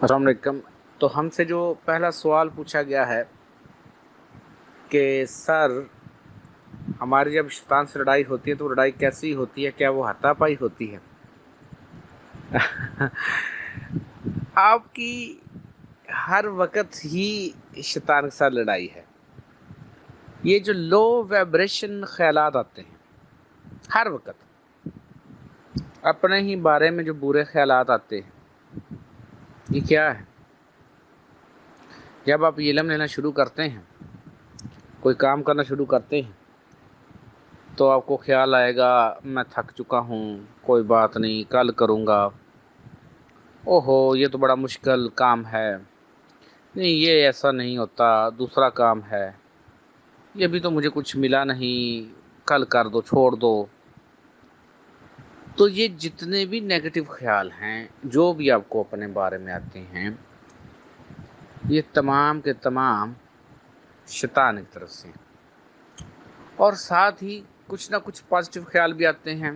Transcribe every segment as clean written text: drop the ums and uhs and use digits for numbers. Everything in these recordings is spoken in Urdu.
السلام علیکم۔ تو ہم سے جو پہلا سوال پوچھا گیا ہے کہ سر ہماری جب شیطان سے لڑائی ہوتی ہے تو لڑائی کیسی ہوتی ہے، کیا وہ ہاتھا پائی ہوتی ہے؟ آپ کی ہر وقت ہی شیطان کے ساتھ لڑائی ہے۔ یہ جو لو ویبریشن خیالات آتے ہیں ہر وقت، اپنے ہی بارے میں جو برے خیالات آتے ہیں، یہ کیا ہے؟ جب آپ یہ علم لینا شروع کرتے ہیں، کوئی کام کرنا شروع کرتے ہیں، تو آپ کو خیال آئے گا میں تھک چکا ہوں، کوئی بات نہیں، کل کروں گا۔ اوہو یہ تو بڑا مشکل کام ہے، نہیں یہ ایسا نہیں ہوتا، دوسرا کام ہے، یہ بھی تو مجھے کچھ ملا نہیں، کل کر دو، چھوڑ دو۔ تو یہ جتنے بھی نیگیٹو خیال ہیں جو بھی آپ کو اپنے بارے میں آتے ہیں، یہ تمام کے تمام شیطان کی طرف سے ہیں۔ اور ساتھ ہی کچھ نہ کچھ پازیٹیو خیال بھی آتے ہیں۔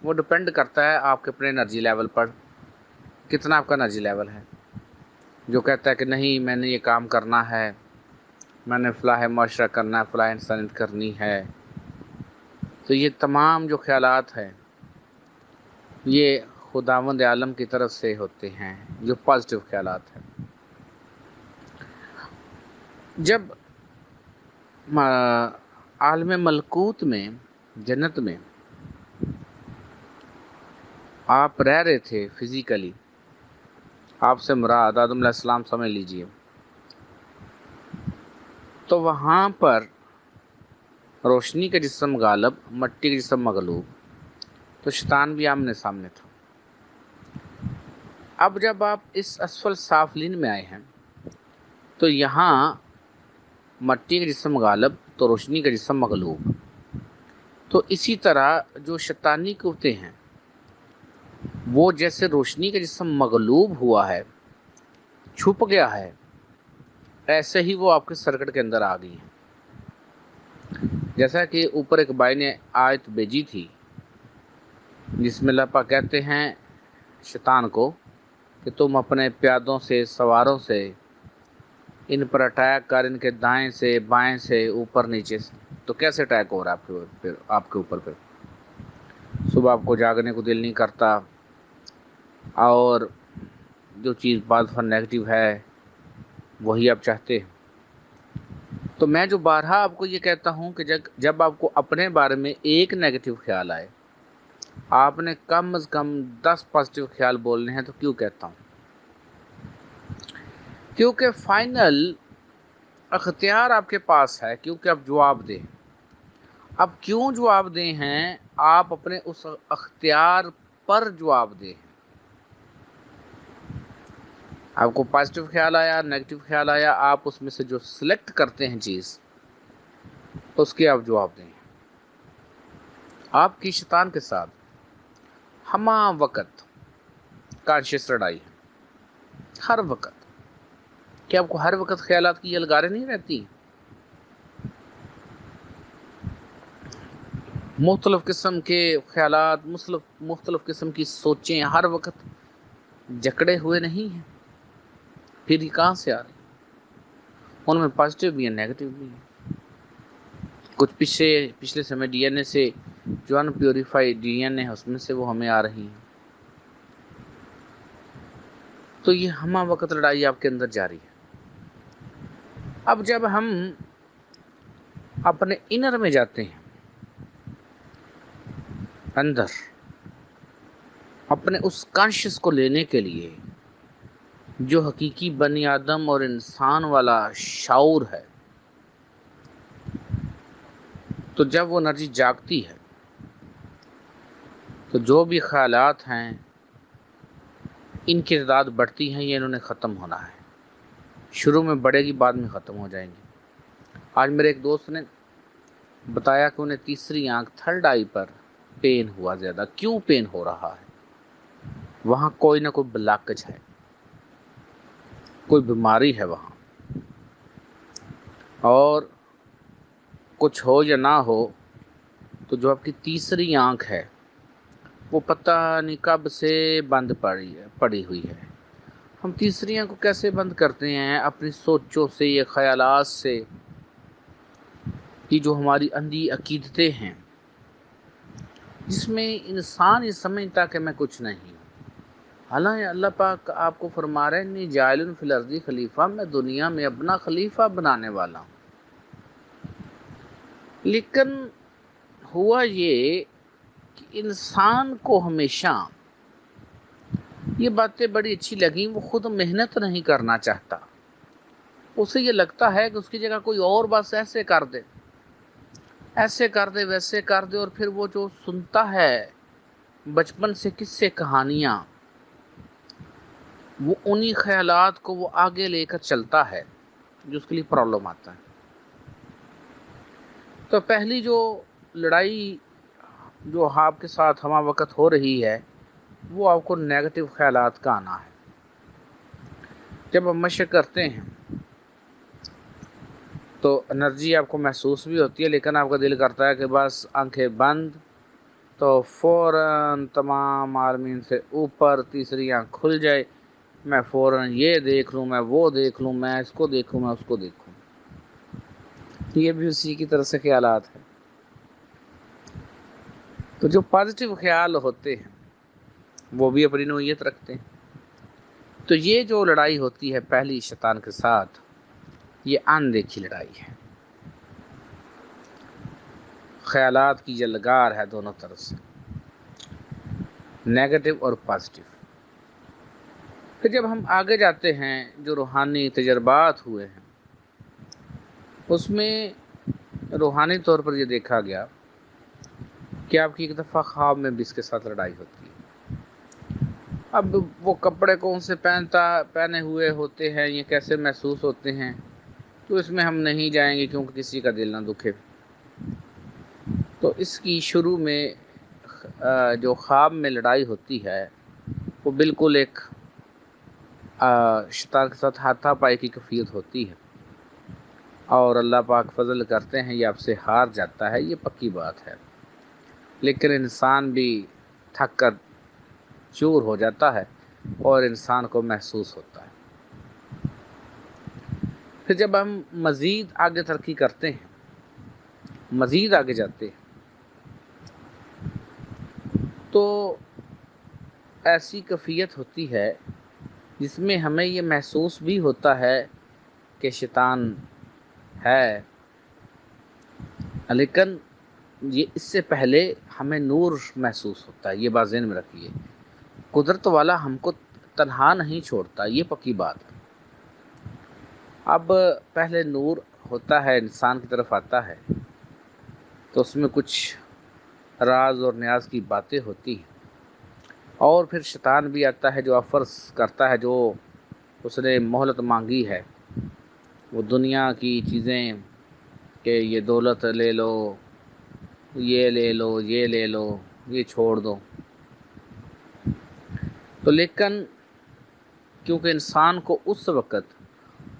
وہ ڈپینڈ کرتا ہے آپ کے اپنے انرجی لیول پر، کتنا آپ کا انرجی لیول ہے۔ جو کہتا ہے کہ نہیں میں نے یہ کام کرنا ہے، میں نے فلاح معاشرہ کرنا ہے، فلاح انسانیت کرنی ہے، تو یہ تمام جو خیالات ہیں یہ خداوند عالم کی طرف سے ہوتے ہیں، جو پازیٹیو خیالات ہیں۔ جب عالم ملکوت میں، جنت میں آپ رہ رہے تھے فزیکلی، آپ سے مراد آدم علیہ السلام سمجھ لیجئے، تو وہاں پر روشنی کا جسم غالب، مٹی کا جسم مغلوب، تو شیطان بھی آمنے سامنے تھا۔ اب جب آپ اس اسفل سافلین میں آئے ہیں تو یہاں مٹی کا جسم غالب تو روشنی کا جسم مغلوب، تو اسی طرح جو شیطانی قوتیں ہیں وہ جیسے روشنی کا جسم مغلوب ہوا ہے، چھپ گیا ہے، ایسے ہی وہ آپ کے سرکٹ کے اندر آ گئی ہیں۔ جیسا کہ اوپر ایک بھائی نے آیت بھیجی تھی جس میں اللہ پاک کہتے ہیں شیطان کو کہ تم اپنے پیادوں سے، سواروں سے ان پر اٹیک کر، ان کے دائیں سے، بائیں سے، اوپر نیچے سے۔ تو کیسے اٹیک ہو رہا ہے آپ کے اوپر؟ صبح آپ کو جاگنے کو دل نہیں کرتا، اور جو چیز بعض دفعہ نیگیٹو ہے وہی آپ چاہتے ہیں۔ تو میں جو بارہا آپ کو یہ کہتا ہوں کہ جب آپ کو اپنے بارے میں ایک نیگیٹو خیال آئے، آپ نے کم از کم 10 پازیٹیو خیال بولنے ہیں۔ تو کیوں کہتا ہوں؟ کیونکہ فائنل اختیار آپ کے پاس ہے، کیونکہ آپ جواب دیں۔ اب کیوں جواب دیں ہیں؟ آپ اپنے اس اختیار پر جواب دیں۔ آپ کو پازیٹیو خیال آیا، نیگیٹو خیال آیا، آپ اس میں سے جو سلیکٹ کرتے ہیں چیز، اس کے آپ جواب دیں۔ آپ کی شیطان کے ساتھ ہمہ وقت کانشیس لڑائی ہے، ہر وقت۔ کیا آپ کو ہر وقت خیالات کی یلغاریں نہیں رہتی؟ مختلف قسم کے خیالات، مختلف قسم کی سوچیں ہر وقت جکڑے ہوئے نہیں ہیں؟ پھر یہ کہاں سے آ رہی ہیں؟ ان میں پازیٹیو بھی ہیں، نیگیٹو بھی ہیں۔ کچھ پچھلے سمے ڈی این اے سے، جو ان پیوریفائی ڈی این اے ہے اس میں سے وہ ہمیں آ رہی ہیں۔ تو یہ ہمہ وقت لڑائی آپ کے اندر جاری ہے۔ اب جب ہم اپنے انر میں جاتے ہیں، اندر اپنے اس کانشیس کو لینے کے لیے جو حقیقی بنی آدم اور انسان والا شعور ہے، تو جب وہ انرجی جاگتی ہے تو جو بھی خیالات ہیں ان کی تعداد بڑھتی ہیں، یہ انہوں نے ختم ہونا ہے۔ شروع میں بڑھے گی، بعد میں ختم ہو جائیں گی۔ آج میرے ایک دوست نے بتایا کہ انہیں تیسری آنکھ، تھرڈ آئی پر پین ہوا زیادہ۔ کیوں پین ہو رہا ہے؟ وہاں کوئی نہ کوئی بلاکج ہے، کوئی بیماری ہے وہاں، اور کچھ ہو یا نہ ہو تو جو آپ کی تیسری آنکھ ہے وہ پتہ نہیں کب سے بند پڑی ہوئی ہے۔ ہم تیسریاں کو کیسے بند کرتے ہیں؟ اپنی سوچوں سے، یہ خیالات سے، یہ جو ہماری اندھی عقیدتیں ہیں، جس میں انسان یہ سمجھتا کہ میں کچھ نہیں ہوں۔ حالانکہ اللہ پاک آپ کو فرما رہے ہیں انی جاعل فی الارض خلیفہ، میں دنیا میں اپنا خلیفہ بنانے والا ہوں۔ لیکن ہوا یہ کہ انسان کو ہمیشہ یہ باتیں بڑی اچھی لگیں، وہ خود محنت نہیں کرنا چاہتا، اسے یہ لگتا ہے کہ اس کی جگہ کوئی اور بس ایسے کر دے، ایسے کر دے، ویسے کر دے، اور پھر وہ جو سنتا ہے بچپن سے قصے کہانیاں، وہ انہی خیالات کو وہ آگے لے کر چلتا ہے، جو اس کے لیے پرابلم آتا ہے۔ تو پہلی جو لڑائی جو آپ کے ساتھ ہمہ وقت ہو رہی ہے، وہ آپ کو نیگیٹو خیالات کا آنا ہے۔ جب ہم مشق کرتے ہیں تو انرجی آپ کو محسوس بھی ہوتی ہے، لیکن آپ کا دل کرتا ہے کہ بس آنکھیں بند، تو فوراً تمام عالمین سے اوپر تیسری آنکھ کھل جائے، میں فوراً یہ دیکھ لوں، میں وہ دیکھ لوں، میں اس کو دیکھوں، میں اس کو دیکھوں۔ یہ بھی اسی کی طرح سے خیالات ہیں۔ تو جو پازیٹیو خیال ہوتے ہیں وہ بھی اپنی نوعیت رکھتے ہیں۔ تو یہ جو لڑائی ہوتی ہے پہلی شیطان کے ساتھ، یہ اندیکھی لڑائی ہے، خیالات کی جلگار ہے دونوں طرف سے، نیگیٹو اور پازیٹیو۔ پھر جب ہم آگے جاتے ہیں، جو روحانی تجربات ہوئے ہیں، اس میں روحانی طور پر یہ دیکھا گیا کہ آپ کی ایک دفعہ خواب میں بھی اس کے ساتھ لڑائی ہوتی ہے۔ اب وہ کپڑے کون سے پہنے ہوئے ہوتے ہیں، یہ کیسے محسوس ہوتے ہیں، تو اس میں ہم نہیں جائیں گے کیونکہ کسی کا دل نہ دکھے۔ تو اس کی شروع میں جو خواب میں لڑائی ہوتی ہے، وہ بالکل ایک شیطان کے ساتھ ہاتھا پائی کی کیفیت ہوتی ہے، اور اللہ پاک فضل کرتے ہیں یہ آپ سے ہار جاتا ہے، یہ پکی بات ہے۔ لیکن انسان بھی تھک کر چور ہو جاتا ہے اور انسان کو محسوس ہوتا ہے۔ پھر جب ہم مزید آگے ترقی کرتے ہیں، مزید آگے جاتے ہیں، تو ایسی کیفیت ہوتی ہے جس میں ہمیں یہ محسوس بھی ہوتا ہے کہ شیطان ہے، لیکن یہ اس سے پہلے ہمیں نور محسوس ہوتا ہے۔ یہ بات ذہن میں رکھیے، قدرت والا ہم کو تنہا نہیں چھوڑتا، یہ پکی بات ہے۔ اب پہلے نور ہوتا ہے، انسان کی طرف آتا ہے، تو اس میں کچھ راز اور نیاز کی باتیں ہوتی ہیں، اور پھر شیطان بھی آتا ہے جو آفرز کرتا ہے، جو اس نے مہلت مانگی ہے، وہ دنیا کی چیزیں کہ یہ دولت لے لو، یہ لے لو، یہ لے لو، یہ چھوڑ دو۔ تو لیکن کیونکہ انسان کو اس وقت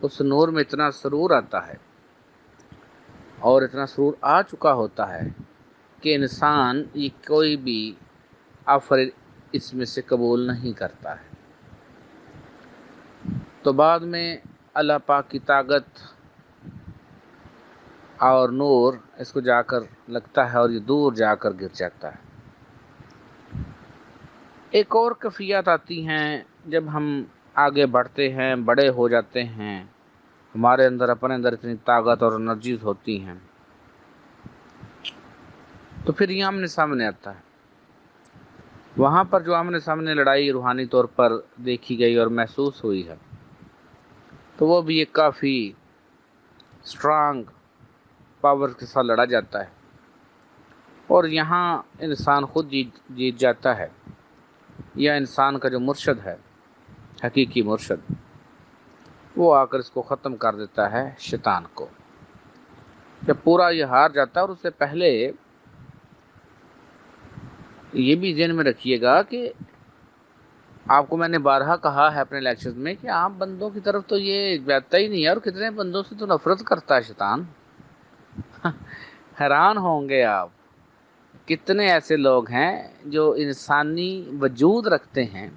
اس نور میں اتنا سرور آتا ہے، اور اتنا سرور آ چکا ہوتا ہے کہ انسان یہ کوئی بھی آفر اس میں سے قبول نہیں کرتا ہے۔ تو بعد میں اللہ پاک کی طاقت اور نور اس کو جا کر لگتا ہے، اور یہ دور جا کر گر جاتا ہے۔ ایک اور کیفیت آتی ہیں جب ہم آگے بڑھتے ہیں، بڑے ہو جاتے ہیں، ہمارے اندر اپنے اندر اتنی طاقت اور انرجیز ہوتی ہیں، تو پھر یہ آمنے سامنے آتا ہے۔ وہاں پر جو آمنے سامنے لڑائی روحانی طور پر دیکھی گئی اور محسوس ہوئی ہے، تو وہ بھی ایک کافی اسٹرانگ پاور کے ساتھ لڑا جاتا ہے، اور یہاں انسان خود جیت جاتا ہے، یا انسان کا جو مرشد ہے، حقیقی مرشد، وہ آ کر اس کو ختم کر دیتا ہے، شیطان کو۔ جب پورا یہ ہار جاتا ہے، اور اس سے پہلے یہ بھی ذہن میں رکھیے گا کہ آپ کو میں نے بارہا کہا ہے اپنے لیکچرز میں کہ عام بندوں کی طرف تو یہ جاتا ہی نہیں ہے، اور کتنے بندوں سے تو نفرت کرتا ہے شیطان۔ حیران ہوں گے آپ، کتنے ایسے لوگ ہیں جو انسانی وجود رکھتے ہیں،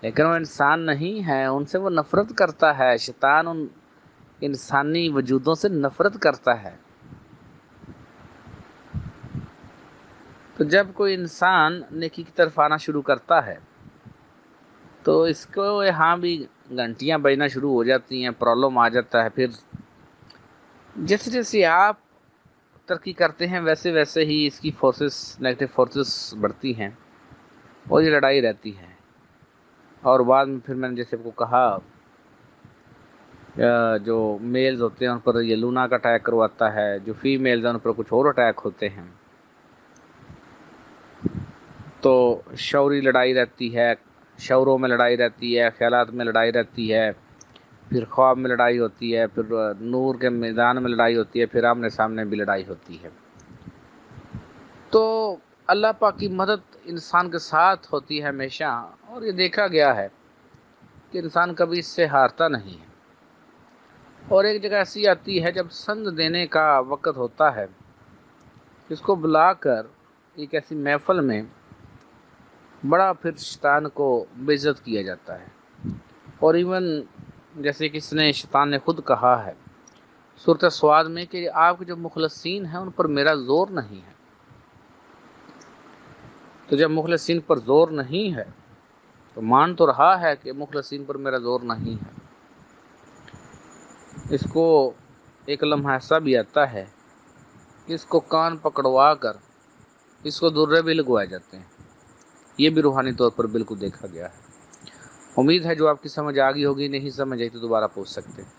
لیکن وہ انسان نہیں ہے، ان سے وہ نفرت کرتا ہے۔ شیطان ان انسانی وجودوں سے نفرت کرتا ہے۔ تو جب کوئی انسان نیکی کی طرف آنا شروع کرتا ہے تو اس کو یہاں بھی گھنٹیاں بجنا شروع ہو جاتی ہیں، پرابلم آ جاتا ہے۔ پھر جیسے جیسے آپ ترقی کرتے ہیں ویسے ویسے ہی اس کی فورسز، نیگیٹو فورسز بڑھتی ہیں اور یہ لڑائی رہتی ہے۔ اور بعد میں پھر میں نے جیسے آپ کو کہا جو میلز ہوتے ہیں ان پر یہ لونا کا اٹیک کرواتا ہے، جو فیمیلز ہیں ان پر کچھ اور اٹیک ہوتے ہیں۔ تو شعوری لڑائی رہتی ہے، شعوروں میں لڑائی رہتی ہے، خیالات میں لڑائی رہتی ہے، پھر خواب میں لڑائی ہوتی ہے، پھر نور کے میدان میں لڑائی ہوتی ہے، پھر آمنے سامنے بھی لڑائی ہوتی ہے۔ تو اللہ پاک کی مدد انسان کے ساتھ ہوتی ہے ہمیشہ، اور یہ دیکھا گیا ہے کہ انسان کبھی اس سے ہارتا نہیں ہے۔ اور ایک جگہ ایسی آتی ہے جب سند دینے کا وقت ہوتا ہے، اس کو بلا کر ایک ایسی محفل میں بڑا پھر شیطان کو بے عزت کیا جاتا ہے۔ اور ایون جیسے کہ اس نے شیطان نے خود کہا ہے سورۃ سواد میں کہ آپ کے جو مخلصین ہیں ان پر میرا زور نہیں ہے۔ تو جب مخلصین پر زور نہیں ہے تو مان تو رہا ہے کہ مخلصین پر میرا زور نہیں ہے۔ اس کو ایک لمحہ ایسا بھی آتا ہے کہ اس کو کان پکڑوا کر اس کو درے بھی لگوائے جاتے ہیں۔ یہ بھی روحانی طور پر بالکل دیکھا گیا ہے۔ امید ہے جو آپ کی سمجھ آ گئی ہوگی، نہیں سمجھ آئی تو دوبارہ پوچھ سکتے ہیں۔